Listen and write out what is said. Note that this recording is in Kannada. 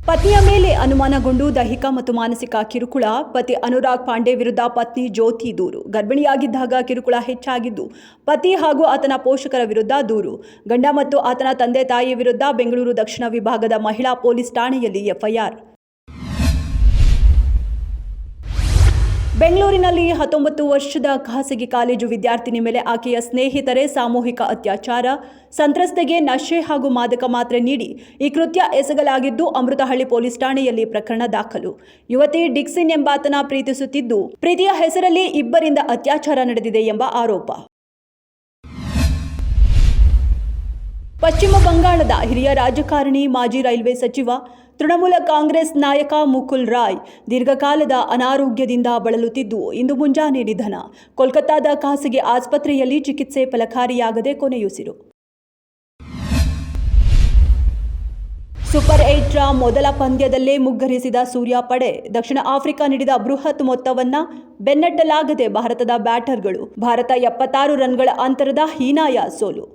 ಪತಿಯ ಮೇಲೆ ಅನುಮಾನಗೊಂಡು ದೈಹಿಕ ಮತ್ತು ಮಾನಸಿಕ ಕಿರುಕುಳ. ಪತಿ ಅನುರಾಗ್ ಪಾಂಡೆ ವಿರುದ್ಧ ಪತ್ನಿ ಜ್ಯೋತಿ ದೂರು. ಗರ್ಭಿಣಿಯಾಗಿದ್ದಾಗ ಕಿರುಕುಳ ಹೆಚ್ಚಾಗಿದ್ದು ಪತಿ ಹಾಗೂ ಆತನ ಪೋಷಕರ ವಿರುದ್ಧ ದೂರು. ಗಂಡ ಮತ್ತು ಆತನ ತಂದೆ ತಾಯಿ ವಿರುದ್ಧ ಬೆಂಗಳೂರು ದಕ್ಷಿಣ ವಿಭಾಗದ ಮಹಿಳಾ ಪೊಲೀಸ್ ಠಾಣೆಯಲ್ಲಿ ಎಫ್ಐಆರ್. ಬೆಂಗಳೂರಿನಲ್ಲಿ 19 ವರ್ಷದ ಖಾಸಗಿ ಕಾಲೇಜು ವಿದ್ಯಾರ್ಥಿನಿ ಮೇಲೆ ಆಕೆಯ ಸ್ನೇಹಿತರೆ ಸಾಮೂಹಿಕ ಅತ್ಯಾಚಾರ. ಸಂತ್ರಸ್ತೆಗೆ ನಶೆ ಹಾಗೂ ಮಾದಕ ಮಾತ್ರೆ ನೀಡಿ ಈ ಕೃತ್ಯ ಎಸಗಲಾಗಿದ್ದು ಅಮೃತಹಳ್ಳಿ ಪೊಲೀಸ್ ಠಾಣೆಯಲ್ಲಿ ಪ್ರಕರಣ ದಾಖಲು. ಯುವತಿ ಡಿಕ್ಸಿನ್ ಎಂಬಾತನ ಪ್ರೀತಿಸುತ್ತಿದ್ದು ಪ್ರೀತಿಯ ಹೆಸರಲ್ಲಿ ಇಬ್ಬರಿಂದ ಅತ್ಯಾಚಾರ ನಡೆದಿದೆ ಎಂಬ ಆರೋಪ. ಪಶ್ಚಿಮ ಬಂಗಾಳದ ಹಿರಿಯ ರಾಜಕಾರಣಿ, ಮಾಜಿ ರೈಲ್ವೆ ಸಚಿವ, ತೃಣಮೂಲ ಕಾಂಗ್ರೆಸ್ ನಾಯಕ ಮುಕುಲ್ ರಾಯ್ ದೀರ್ಘಕಾಲದ ಅನಾರೋಗ್ಯದಿಂದ ಬಳಲುತ್ತಿದ್ದು ಇಂದು ಮುಂಜಾನೆ ನಿಧನ. ಕೋಲ್ಕತ್ತಾದ ಖಾಸಗಿ ಆಸ್ಪತ್ರೆಯಲ್ಲಿ ಚಿಕಿತ್ಸೆ ಫಲಕಾರಿಯಾಗದೆ ಕೊನೆಯುಸಿರು. ಸೂಪರ್ 8 ರ ಮೊದಲ ಪಂದ್ಯದಲ್ಲೇ ಮುಗ್ಗರಿಸಿದ ಸೂರ್ಯ ಪಡೆ. ದಕ್ಷಿಣ ಆಫ್ರಿಕಾ ನೀಡಿದ ಬೃಹತ್ ಮೊತ್ತವನ್ನ ಬೆನ್ನಟ್ಟಲಾಗದೆ ಭಾರತದ ಬ್ಯಾಟರ್ಗಳು. ಭಾರತ 76 ರನ್ಗಳ ಅಂತರದ ಹೀನಾಯ ಸೋಲು.